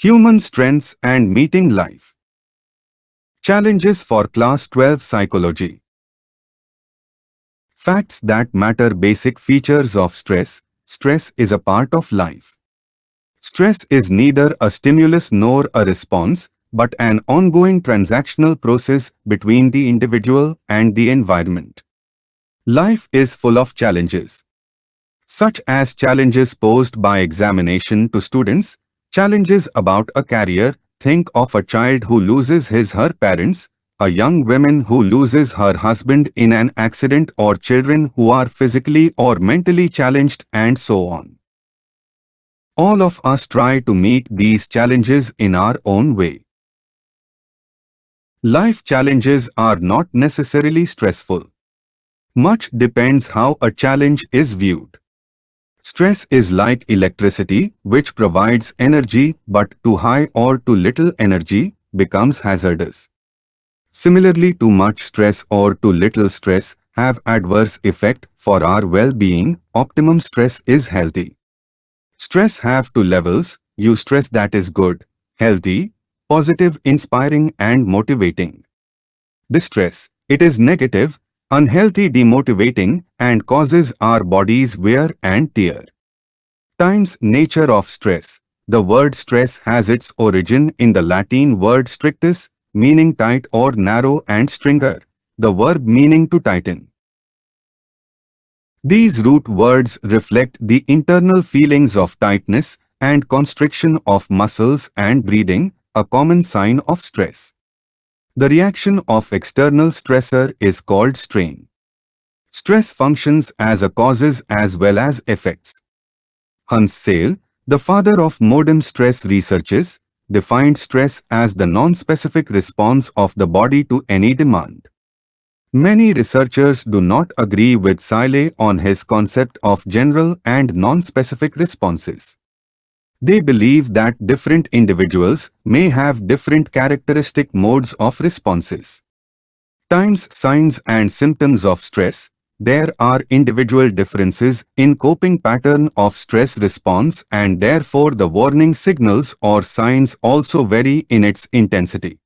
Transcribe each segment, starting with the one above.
Human strengths and meeting life. Challenges for Class 12 Psychology. Facts that matter. Basic features of stress. Stress is a part of life. Stress is neither a stimulus nor a response, but an ongoing transactional process between the individual and the environment. Life is full of challenges, such as challenges posed by examination to students, challenges about a career. Think of a child who loses his/her parents, a young woman who loses her husband in an accident, or children who are physically or mentally challenged, and so on. All of us try to meet these challenges in our own way. Life challenges are not necessarily stressful. Much depends how a challenge is viewed. Stress is like electricity, which provides energy, but too high or too little energy becomes hazardous. Similarly, too much stress or too little stress have adverse effect for our well-being. Optimum stress is healthy. Stress have two levels: you stress that is good, healthy, positive, inspiring and motivating. Distress, it is negative, unhealthy, demotivating, and causes our bodies wear and tear. Times. Nature of stress. The word stress has its origin in the Latin word strictus, meaning tight or narrow, and stringer, the verb meaning to tighten. These root words reflect the internal feelings of tightness and constriction of muscles and breathing, a common sign of stress. The reaction of external stressor is called strain. Stress functions as a causes as well as effects. Hans Sale, the father of modern stress researches, defined stress as the non-specific response of the body to any demand. Many researchers do not agree with Sale on his concept of general and non-specific responses. They believe that different individuals may have different characteristic modes of responses. Times. Signs and symptoms of stress. There are individual differences in coping pattern of stress response, and therefore the warning signals or signs also vary in its intensity.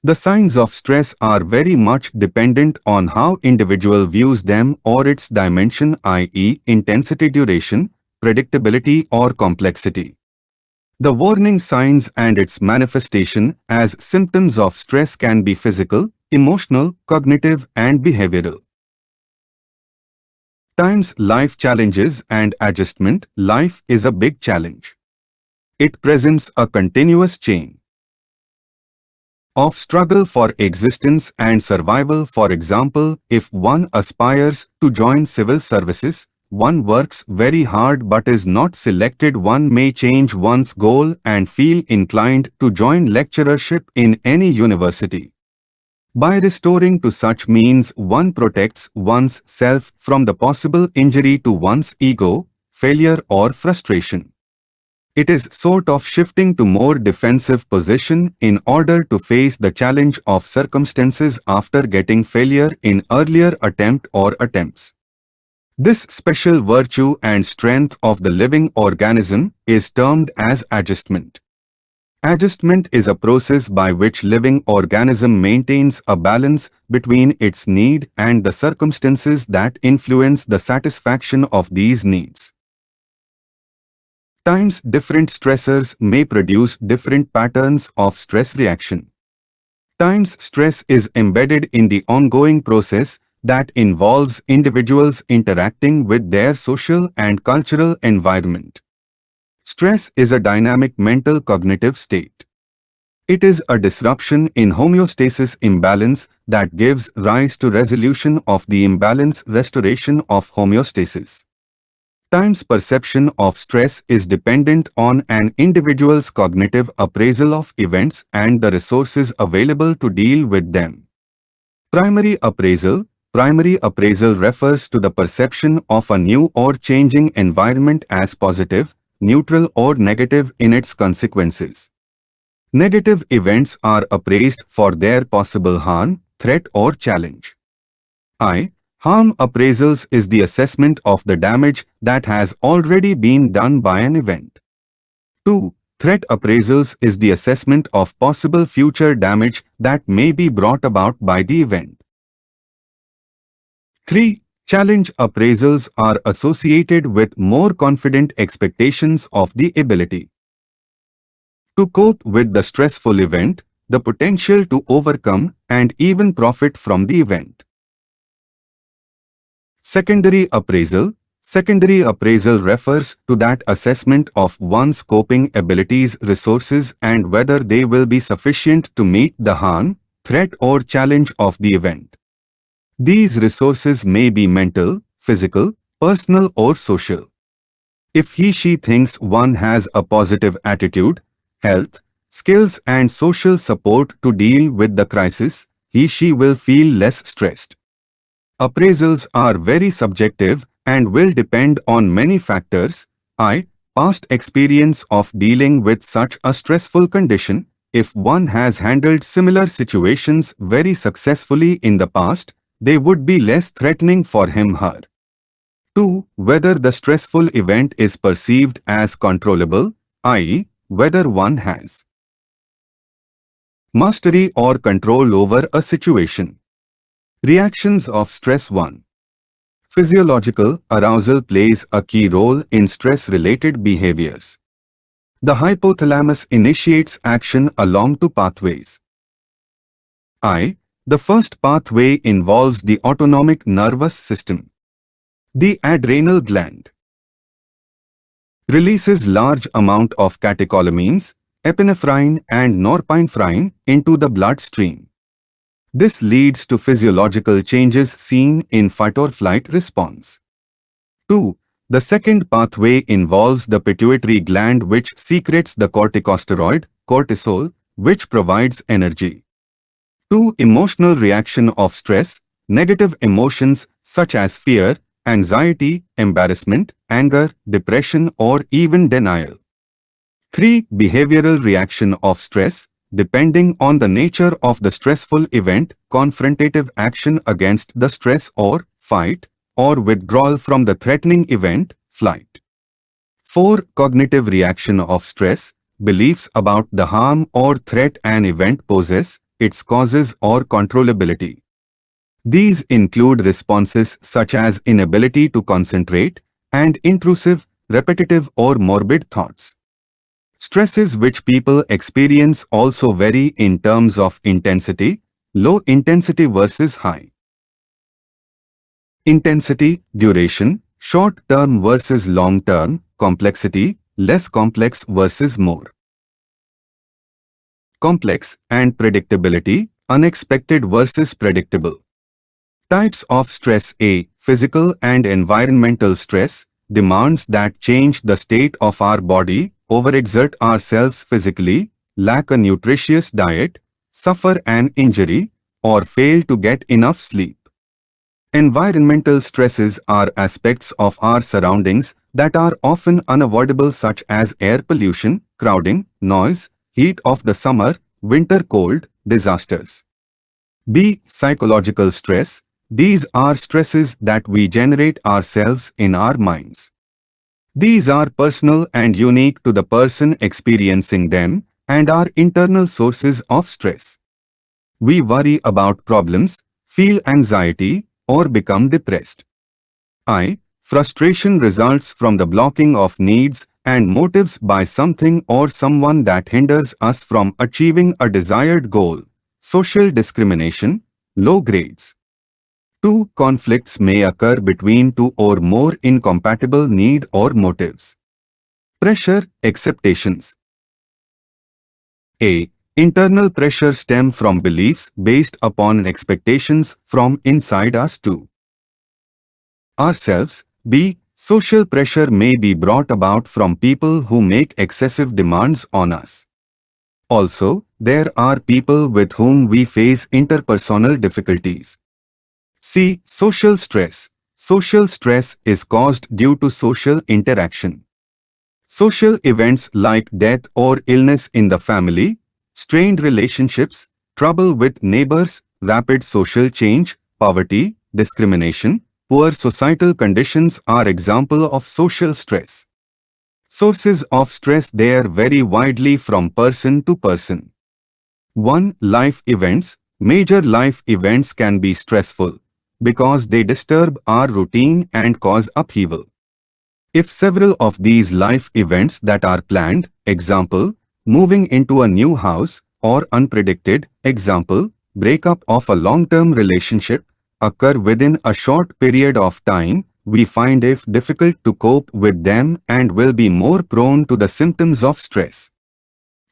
The signs of stress are very much dependent on how individual views them or its dimension, i.e., intensity, duration, predictability or complexity. The warning signs and its manifestation as symptoms of stress can be physical, emotional, cognitive, and behavioral. Times. Life challenges and adjustment. Life is a big challenge. It presents a continuous chain of struggle for existence and survival. For example, if one aspires to join civil services, one works very hard but is not selected. One may change one's goal and feel inclined to join lecturership in any university. By restoring to such means, one protects one's self from the possible injury to one's ego, failure or frustration. It is sort of shifting to more defensive position in order to face the challenge of circumstances after getting failure in earlier attempt or attempts. This special virtue and strength of the living organism is termed as adjustment. Adjustment is a process by which living organism maintains a balance between its need and the circumstances that influence the satisfaction of these needs. Times. Different stressors may produce different patterns of stress reaction. Times. Stress is embedded in the ongoing process that involves individuals interacting with their social and cultural environment. Stress is a dynamic mental cognitive state. It is a disruption in homeostasis imbalance that gives rise to resolution of the imbalance, restoration of homeostasis. Times. Perception of stress is dependent on an individual's cognitive appraisal of events and the resources available to deal with them. Primary appraisal. Primary appraisal refers to the perception of a new or changing environment as positive, neutral or negative in its consequences. Negative events are appraised for their possible harm, threat or challenge. Harm appraisals is the assessment of the damage that has already been done by an event. 2. Threat appraisals is the assessment of possible future damage that may be brought about by the event. 3. Challenge appraisals are associated with more confident expectations of the ability to cope with the stressful event, the potential to overcome and even profit from the event. Secondary appraisal. Secondary appraisal refers to that assessment of one's coping abilities, resources, and whether they will be sufficient to meet the harm, threat, or challenge of the event. These resources may be mental, physical, personal, or social. If he/she thinks one has a positive attitude, health, skills, and social support to deal with the crisis, he/she will feel less stressed. Appraisals are very subjective and will depend on many factors, i.e., past experience of dealing with such a stressful condition. If one has handled similar situations very successfully in the past, they would be less threatening for him/her. 2. Whether the stressful event is perceived as controllable, i.e., whether one has mastery or control over a situation. Reactions of stress. 1. Physiological arousal plays a key role in stress-related behaviors. The hypothalamus initiates action along two pathways. The first pathway involves the autonomic nervous system. The adrenal gland releases large amount of catecholamines, epinephrine and norepinephrine into the bloodstream. This leads to physiological changes seen in fight-or-flight response. 2. The second pathway involves the pituitary gland, which secretes the corticosteroid, cortisol, which provides energy. 2. Emotional reaction of stress. Negative emotions such as fear, anxiety, embarrassment, anger, depression, or even denial. 3. Behavioral reaction of stress. Depending on the nature of the stressful event, confrontative action against the stress or fight, or withdrawal from the threatening event, flight. 4. Cognitive reaction of stress. Beliefs about the harm or threat an event poses, its causes or controllability. These include responses such as inability to concentrate and intrusive, repetitive or morbid thoughts. Stresses which people experience also vary in terms of intensity, low intensity versus high intensity, duration, short-term versus long-term, complexity, less complex versus more complex, and predictability, unexpected versus predictable. Types of stress. A. Physical and environmental stress demands that change the state of our body, overexert ourselves physically, lack a nutritious diet, suffer an injury, or fail to get enough sleep. Environmental stresses are aspects of our surroundings that are often unavoidable, such as air pollution, crowding, noise, heat of the summer, winter cold, disasters. B. Psychological stress. These are stresses that we generate ourselves in our minds. These are personal and unique to the person experiencing them and are internal sources of stress. We worry about problems, feel anxiety, or become depressed. Frustration results from the blocking of needs and motives by something or someone that hinders us from achieving a desired goal. Social discrimination, low grades. 2. Conflicts may occur between two or more incompatible need or motives. Pressure, expectations. A. Internal pressure stem from beliefs based upon expectations from inside us to ourselves. B. Social pressure may be brought about from people who make excessive demands on us. Also, there are people with whom we face interpersonal difficulties. C. Social stress. Social stress is caused due to social interaction. Social events like death or illness in the family, strained relationships, trouble with neighbors, rapid social change, poverty, discrimination, poor societal conditions are examples of social stress. Sources of stress there vary widely from person to person. 1. Life events. Major life events can be stressful because they disturb our routine and cause upheaval. If several of these life events that are planned, example, moving into a new house, or unpredicted, example, breakup of a long-term relationship, occur within a short period of time, we find it difficult to cope with them and will be more prone to the symptoms of stress.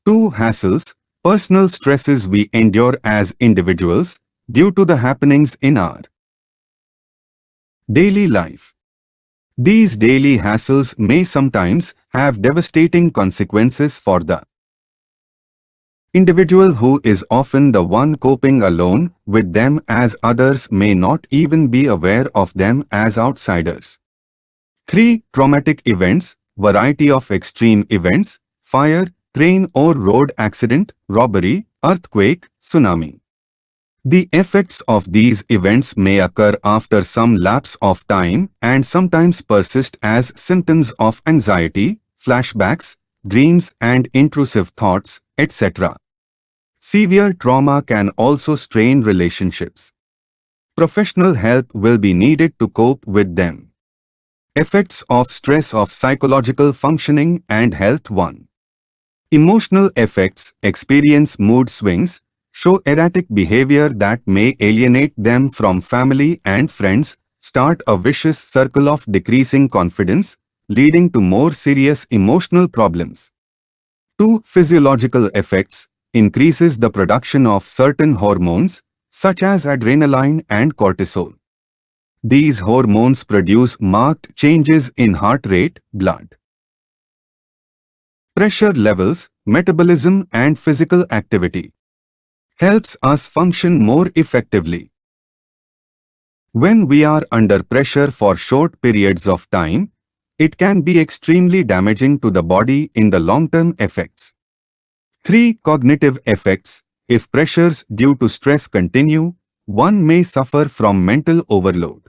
2. Hassles. Personal stresses we endure as individuals due to the happenings in our daily life. These daily hassles may sometimes have devastating consequences for the individual, who is often the one coping alone with them, as others may not even be aware of them as outsiders. 3. Traumatic events. Variety of extreme events: fire, train or road accident, robbery, earthquake, tsunami. The effects of these events may occur after some lapse of time and sometimes persist as symptoms of anxiety, flashbacks, dreams and intrusive thoughts, etc. Severe trauma can also strain relationships. Professional help will be needed to cope with them. Effects of stress of psychological functioning and health. 1. Emotional effects. Experience mood swings, show erratic behavior that may alienate them from family and friends, start a vicious circle of decreasing confidence, leading to more serious emotional problems. 2. Physiological effects. Increases the production of certain hormones, such as adrenaline and cortisol. These hormones produce marked changes in heart rate, blood pressure levels, metabolism and physical activity. Helps us function more effectively. When we are under pressure for short periods of time, it can be extremely damaging to the body in the long-term effects. 3. Cognitive effects. If pressures due to stress continue, one may suffer from mental overload.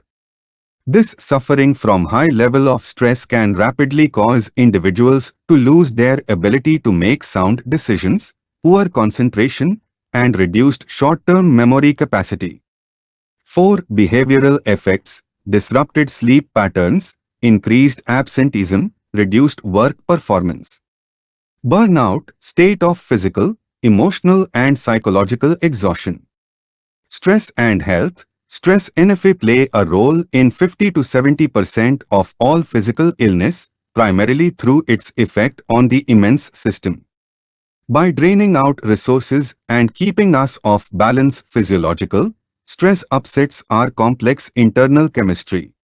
This suffering from high level of stress can rapidly cause individuals to lose their ability to make sound decisions, poor concentration, and reduced short-term memory capacity. 4. Behavioral effects. Disrupted sleep patterns, increased absenteeism, reduced work performance. Burnout, state of physical, emotional and psychological exhaustion. Stress and health. Stress NFA play a role in 50 to 70% of all physical illness, primarily through its effect on the immune system. By draining out resources and keeping us off balance, physiological stress upsets our complex internal chemistry.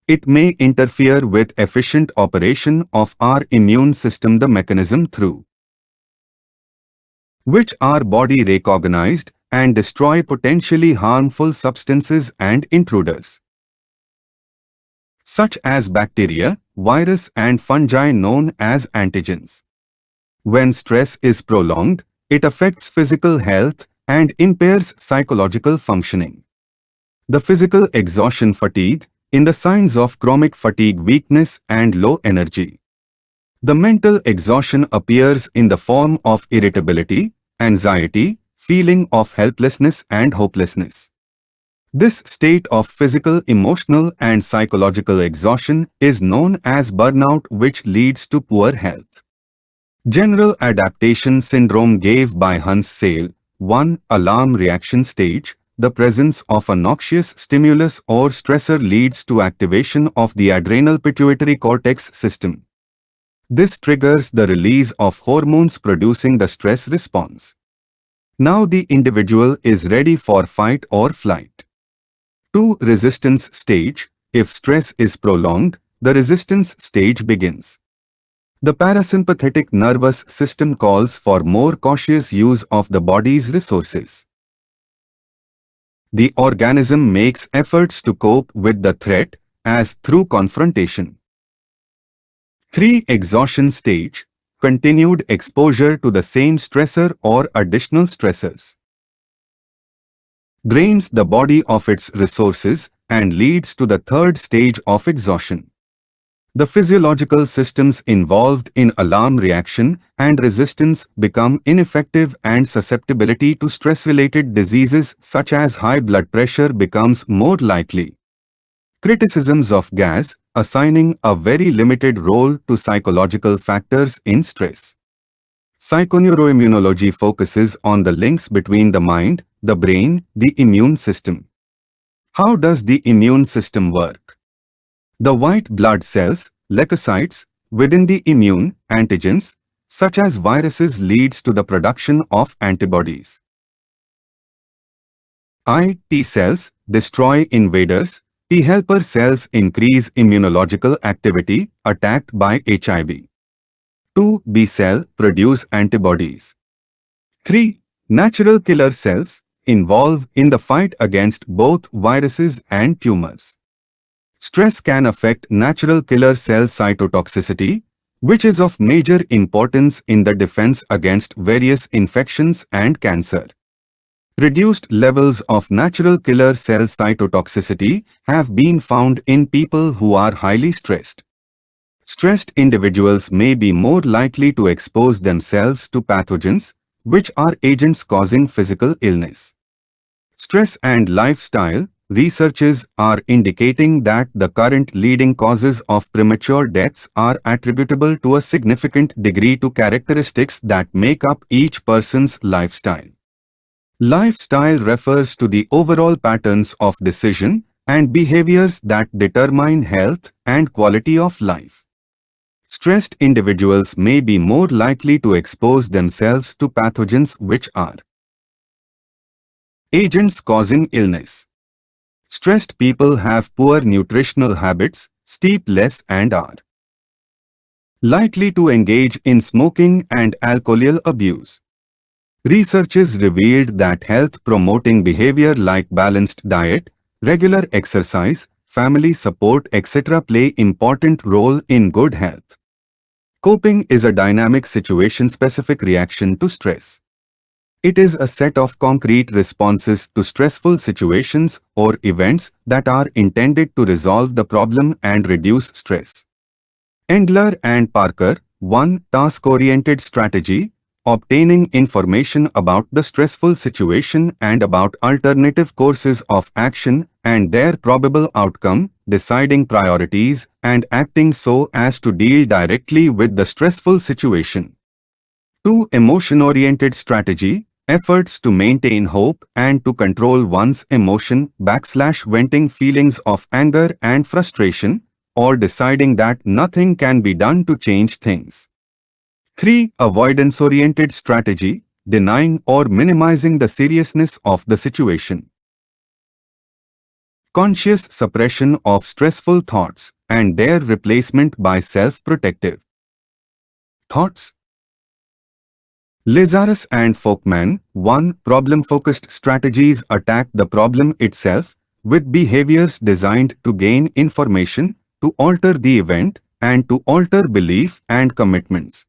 It may interfere with efficient operation of our immune system, the mechanism through which our body recognized and destroy potentially harmful substances and intruders, such as bacteria, virus and fungi known as antigens. When stress is prolonged, it affects physical health and impairs psychological functioning. The physical exhaustion, fatigue, in the signs of chronic fatigue, weakness and low energy. The mental exhaustion appears in the form of irritability, anxiety, feeling of helplessness and hopelessness. This state of physical, emotional and psychological exhaustion is known as burnout, which leads to poor health. General adaptation syndrome gave by Hans Sale. 1. Alarm reaction stage. The presence of a noxious stimulus or stressor leads to activation of the adrenal pituitary cortex system. This triggers the release of hormones producing the stress response. Now the individual is ready for fight or flight. 2. Resistance stage. If stress is prolonged, the resistance stage begins. The parasympathetic nervous system calls for more cautious use of the body's resources. The organism makes efforts to cope with the threat, as through confrontation. 3. Exhaustion stage. Continued exposure to the same stressor or additional stressors drains the body of its resources and leads to the third stage of exhaustion. The physiological systems involved in alarm reaction and resistance become ineffective, and susceptibility to stress-related diseases such as high blood pressure becomes more likely. Criticisms of GAS, assigning a very limited role to psychological factors in stress. Psychoneuroimmunology focuses on the links between the mind, the brain, the immune system. How does the immune system work? The white blood cells, leukocytes, within the immune antigens, such as viruses, leads to the production of antibodies. T cells destroy invaders. T helper cells increase immunological activity, attacked by HIV. 2. B cell produce antibodies. 3. Natural killer cells involve in the fight against both viruses and tumors. Stress can affect natural killer cell cytotoxicity, which is of major importance in the defense against various infections and cancer. Reduced levels of natural killer cell cytotoxicity have been found in people who are highly stressed. Stressed individuals may be more likely to expose themselves to pathogens, which are agents causing physical illness. Stress and lifestyle researches are indicating that the current leading causes of premature deaths are attributable to a significant degree to characteristics that make up each person's lifestyle. Lifestyle refers to the overall patterns of decision and behaviors that determine health and quality of life. Stressed individuals may be more likely to expose themselves to pathogens which are agents causing illness. Stressed people have poor nutritional habits, sleep less, and are likely to engage in smoking and alcohol abuse. Researches revealed that health-promoting behavior like balanced diet, regular exercise, family support, etc. play important role in good health. Coping is a dynamic situation-specific reaction to stress. It is a set of concrete responses to stressful situations or events that are intended to resolve the problem and reduce stress. Endler and Parker, 1. Task-oriented strategy. Obtaining information about the stressful situation and about alternative courses of action and their probable outcome, deciding priorities and acting so as to deal directly with the stressful situation. 2. Emotion-oriented strategy. Efforts to maintain hope and to control one's emotion / venting feelings of anger and frustration, or deciding that nothing can be done to change things. 3. Avoidance-oriented strategy, denying or minimizing the seriousness of the situation. Conscious suppression of stressful thoughts and their replacement by self-protective thoughts. Lazarus and Folkman, 1. Problem-focused strategies attack the problem itself with behaviors designed to gain information, to alter the event, and to alter belief and commitments.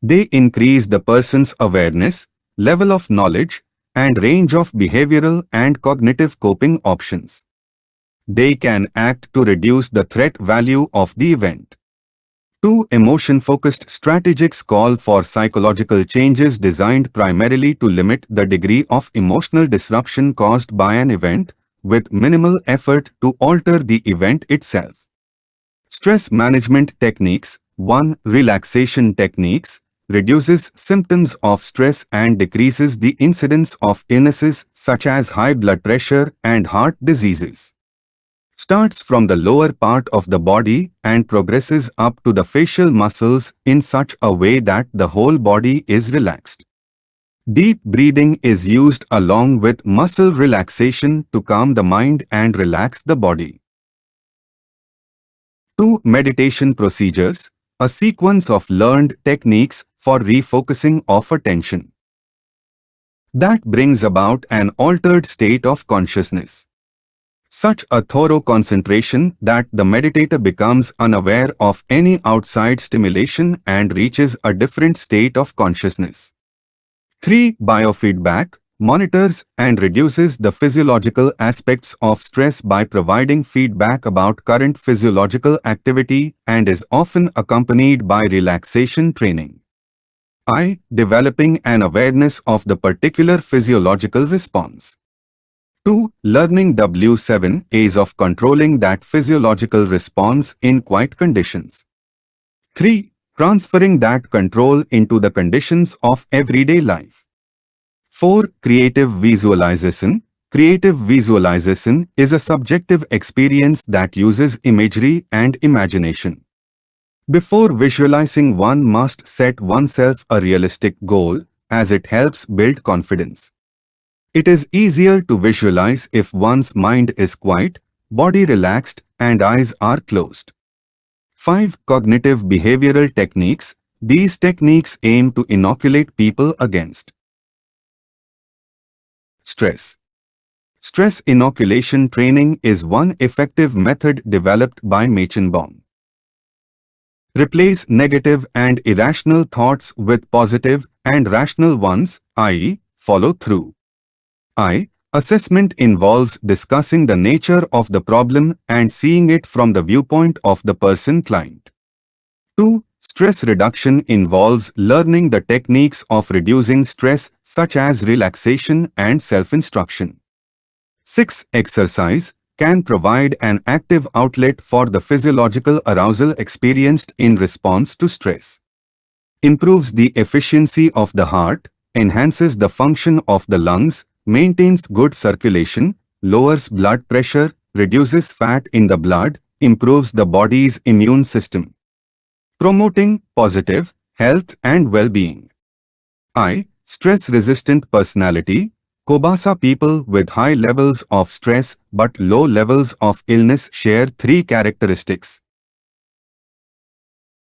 They increase the person's awareness, level of knowledge, and range of behavioral and cognitive coping options. They can act to reduce the threat value of the event. 2. Emotion-focused strategies call for psychological changes designed primarily to limit the degree of emotional disruption caused by an event, with minimal effort to alter the event itself. Stress management techniques. 1. Relaxation techniques reduces symptoms of stress and decreases the incidence of illnesses such as high blood pressure and heart diseases. Starts from the lower part of the body and progresses up to the facial muscles in such a way that the whole body is relaxed. Deep breathing is used along with muscle relaxation to calm the mind and relax the body. 2. Meditation procedures, a sequence of learned techniques for refocusing of attention that brings about an altered state of consciousness. Such a thorough concentration that the meditator becomes unaware of any outside stimulation and reaches a different state of consciousness. 3. Biofeedback, monitors and reduces the physiological aspects of stress by providing feedback about current physiological activity and is often accompanied by relaxation training. I. Developing an awareness of the particular physiological response. 2. Learning W7 A's of controlling that physiological response in quiet conditions. 3. Transferring that control into the conditions of everyday life. 4. Creative visualization. Creative visualization is a subjective experience that uses imagery and imagination. Before visualizing, one must set oneself a realistic goal, as it helps build confidence. It is easier to visualize if one's mind is quiet, body relaxed, and eyes are closed. 5. Cognitive behavioral techniques. These techniques aim to inoculate people against stress. Stress inoculation training is one effective method developed by Machenbaum. Replace negative and irrational thoughts with positive and rational ones, i.e., follow through. I. Assessment involves discussing the nature of the problem and seeing it from the viewpoint of the person client. 2. Stress reduction involves learning the techniques of reducing stress such as relaxation and self-instruction. 6. Exercise can provide an active outlet for the physiological arousal experienced in response to stress. Improves the efficiency of the heart, enhances the function of the lungs, maintains good circulation, lowers blood pressure, reduces fat in the blood, improves the body's immune system. Promoting positive health and well-being. I. Stress-resistant personality. Kobasa people with high levels of stress but low levels of illness share three characteristics,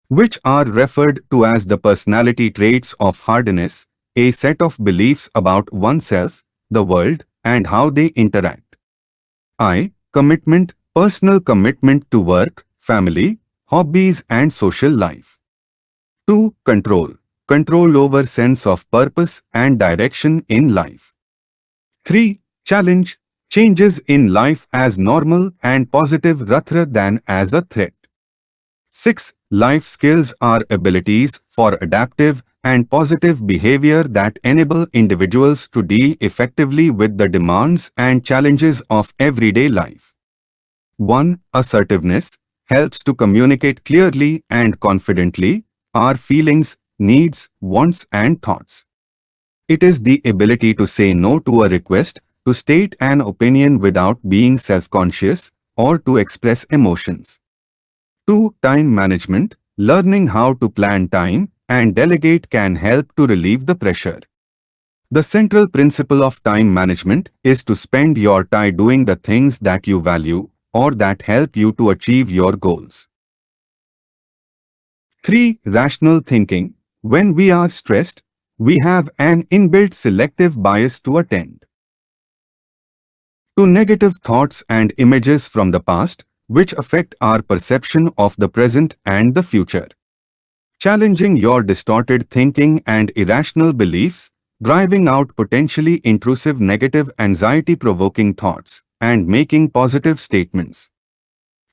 which are referred to as the personality traits of hardness, a set of beliefs about oneself, the world, and how they interact. I. Commitment, personal commitment to work, family, hobbies and social life. 2. Control, control over sense of purpose and direction in life. 3. Challenge, changes in life as normal and positive rather than as a threat. 6. Life skills are abilities for adaptive and positive behavior that enable individuals to deal effectively with the demands and challenges of everyday life. 1. Assertiveness helps to communicate clearly and confidently our feelings, needs, wants and thoughts. It is the ability to say no to a request, to state an opinion without being self-conscious, or to express emotions. 2. Time management. Learning how to plan time and delegate can help to relieve the pressure. The central principle of time management is to spend your time doing the things that you value or that help you to achieve your goals. 3. Rational thinking. When we are stressed, we have an inbuilt selective bias to attend to negative thoughts and images from the past, which affect our perception of the present and the future. Challenging your distorted thinking and irrational beliefs, driving out potentially intrusive negative anxiety-provoking thoughts, and making positive statements.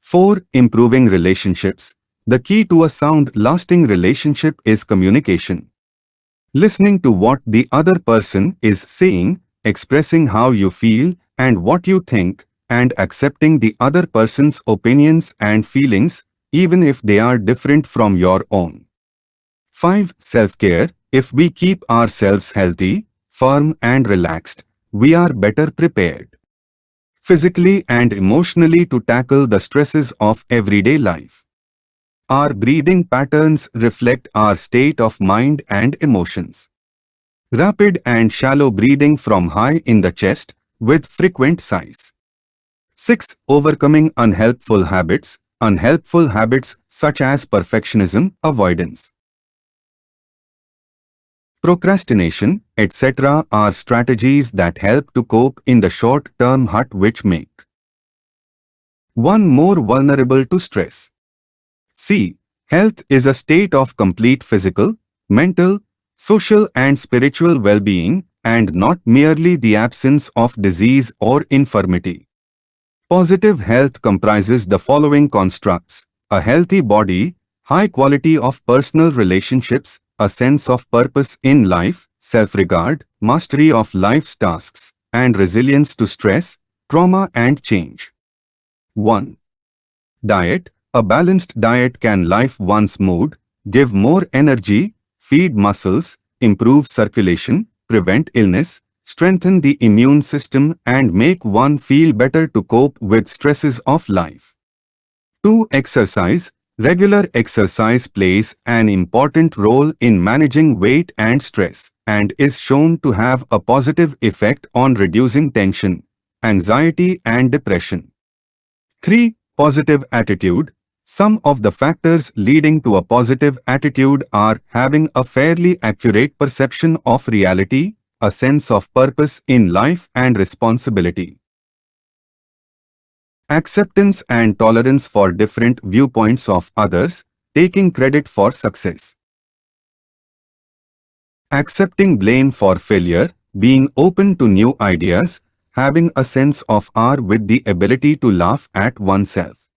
4. Improving relationships. The key to a sound, lasting relationship is communication. Listening to what the other person is saying, expressing how you feel and what you think, and accepting the other person's opinions and feelings, even if they are different from your own. 5. Self-care. If we keep ourselves healthy, firm and relaxed, we are better prepared physically and emotionally to tackle the stresses of everyday life. Our breathing patterns reflect our state of mind and emotions. Rapid and shallow breathing from high in the chest with frequent sighs. 6. Overcoming unhelpful habits. Unhelpful habits such as perfectionism, avoidance, procrastination, etc. are strategies that help to cope in the short-term hut which make one more vulnerable to stress. C. Health is a state of complete physical, mental, social and spiritual well-being, and not merely the absence of disease or infirmity. Positive health comprises the following constructs: a healthy body, high quality of personal relationships, a sense of purpose in life, self-regard, mastery of life's tasks, and resilience to stress, trauma and change. 1. Diet. A balanced diet can lift one's mood, give more energy, feed muscles, improve circulation, prevent illness, strengthen the immune system and make one feel better to cope with stresses of life. 2. Exercise. Regular exercise plays an important role in managing weight and stress and is shown to have a positive effect on reducing tension, anxiety and depression. 3. Positive attitude. Some of the factors leading to a positive attitude are having a fairly accurate perception of reality, a sense of purpose in life and responsibility. Acceptance and tolerance for different viewpoints of others, taking credit for success. Accepting blame for failure, being open to new ideas, having a sense of awe with the ability to laugh at oneself.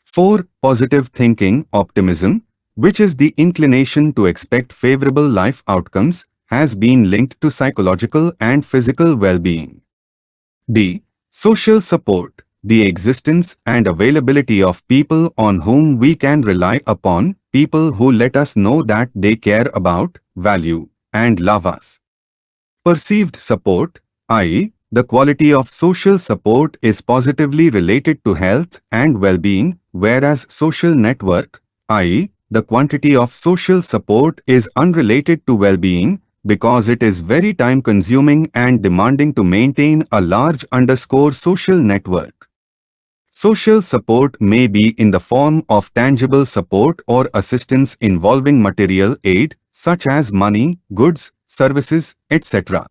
4. Positive thinking, optimism, which is the inclination to expect favorable life outcomes, has been linked to psychological and physical well-being. D. Social support, the existence and availability of people on whom we can rely upon, people who let us know that they care about, value, and love us. Perceived support, i.e., the quality of social support is positively related to health and well-being, whereas social network, i.e., the quantity of social support is unrelated to well-being, because it is very time-consuming and demanding to maintain a large social network. Social support may be in the form of tangible support or assistance involving material aid, such as money, goods, services, etc.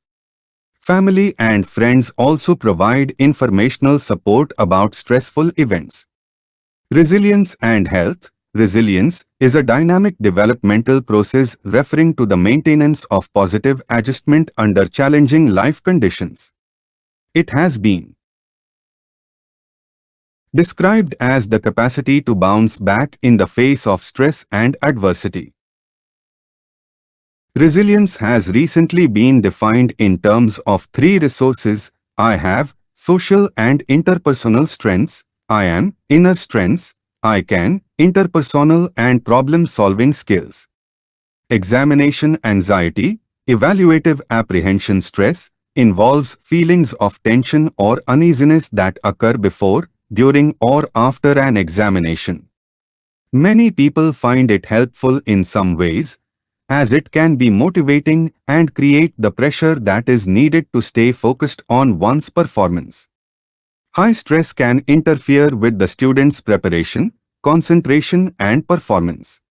Family and friends also provide informational support about stressful events. Resilience and health. Resilience is a dynamic developmental process referring to the maintenance of positive adjustment under challenging life conditions. It has been described as the capacity to bounce back in the face of stress and adversity. Resilience has recently been defined in terms of three resources: I have, social and interpersonal strengths; I am, inner strengths; I can, interpersonal and problem-solving skills. Examination anxiety, evaluative apprehension stress, involves feelings of tension or uneasiness that occur before, during or after an examination. Many people find it helpful in some ways, as it can be motivating and create the pressure that is needed to stay focused on one's performance. High stress can interfere with the student's preparation, concentration and performance.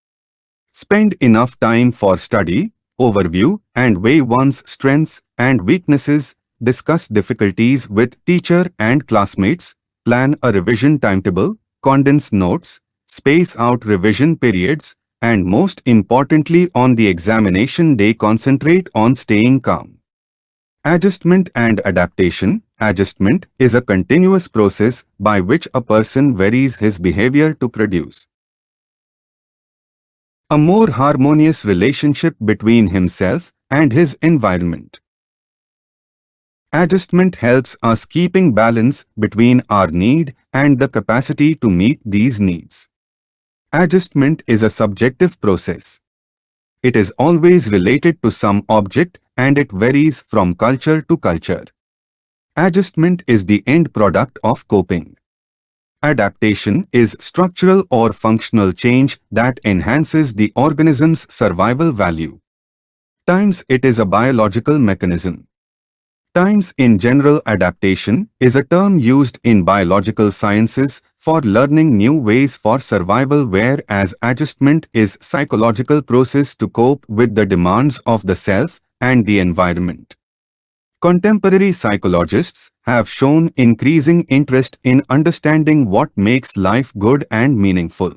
Spend enough time for study, overview and weigh one's strengths and weaknesses, discuss difficulties with teacher and classmates, plan a revision timetable, condense notes, space out revision periods, and most importantly on the examination day concentrate on staying calm. Adjustment and adaptation. Adjustment is a continuous process by which a person varies his behavior to produce a more harmonious relationship between himself and his environment. Adjustment helps us keeping balance between our need and the capacity to meet these needs. Adjustment is a subjective process. It is always related to some object and it varies from culture to culture. Adjustment is the end product of coping. Adaptation is structural or functional change that enhances the organism's survival value. Times it is a biological mechanism. Times in general. Adaptation is a term used in biological sciences for learning new ways for survival, whereas adjustment is psychological process to cope with the demands of the self and the environment. Contemporary psychologists have shown increasing interest in understanding what makes life good and meaningful.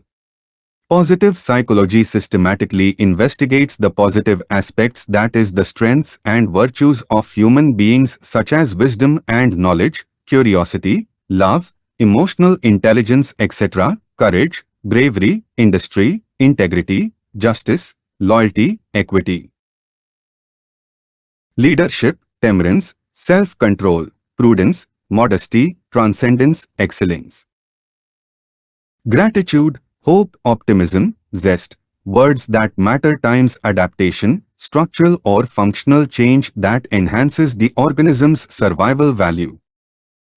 Positive psychology systematically investigates the positive aspects, that is, the strengths and virtues of human beings such as wisdom and knowledge, curiosity, love, emotional intelligence, etc., courage, bravery, industry, integrity, justice, loyalty, equity, leadership, temperance, self-control, prudence, modesty, transcendence, excellence, gratitude, hope, optimism, zest, words that matter times adaptation, structural or functional change that enhances the organism's survival value,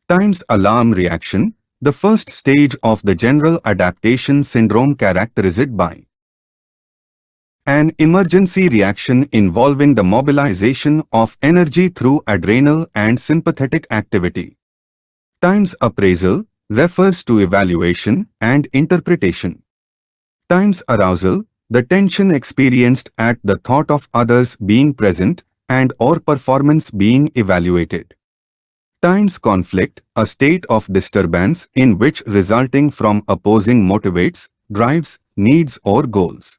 times alarm reaction, the first stage of the general adaptation syndrome characterized by an emergency reaction involving the mobilization of energy through adrenal and sympathetic activity. Times appraisal refers to evaluation and interpretation. Times arousal, the tension experienced at the thought of others being present and or performance being evaluated. Times conflict, a state of disturbance in which resulting from opposing motivates, drives, needs or goals.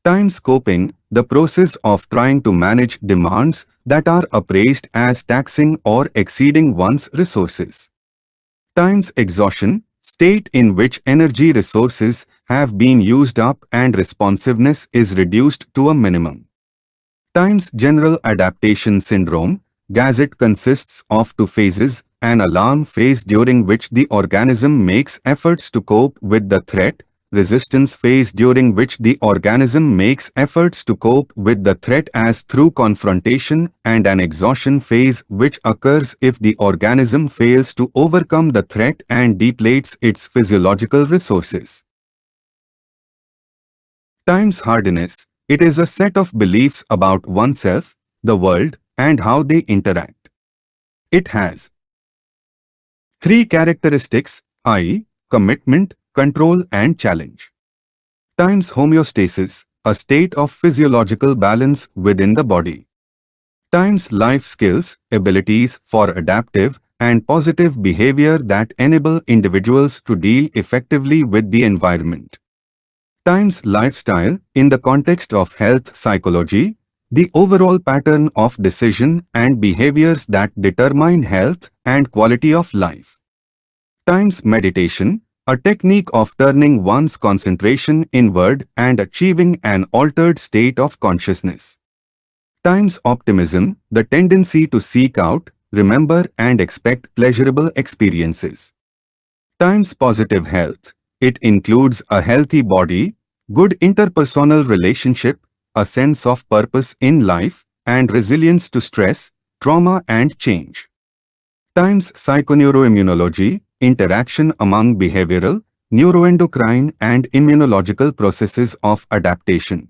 Times coping, the process of trying to manage demands that are appraised as taxing or exceeding one's resources. Times exhaustion, state in which energy resources have been used up and responsiveness is reduced to a minimum. Times general adaptation syndrome, GAZET consists of two phases, an alarm phase during which the organism makes efforts to cope with the threat, resistance phase during which the organism makes efforts to cope with the threat as through confrontation, and an exhaustion phase which occurs if the organism fails to overcome the threat and depletes its physiological resources. Times hardiness, it is a set of beliefs about oneself, the world, and how they interact. It has three characteristics, i.e., commitment, control and challenge. Times homeostasis, a state of physiological balance within the body. Times life skills, abilities for adaptive and positive behavior that enable individuals to deal effectively with the environment. Times lifestyle, in the context of health psychology, the overall pattern of decision and behaviors that determine health and quality of life. Times meditation, a technique of turning one's concentration inward and achieving an altered state of consciousness. Times optimism, the tendency to seek out, remember and expect pleasurable experiences. Times positive health, it includes a healthy body, good interpersonal relationship, a sense of purpose in life, and resilience to stress, trauma and change. Times psychoneuroimmunology, interaction among behavioral, neuroendocrine and immunological processes of adaptation.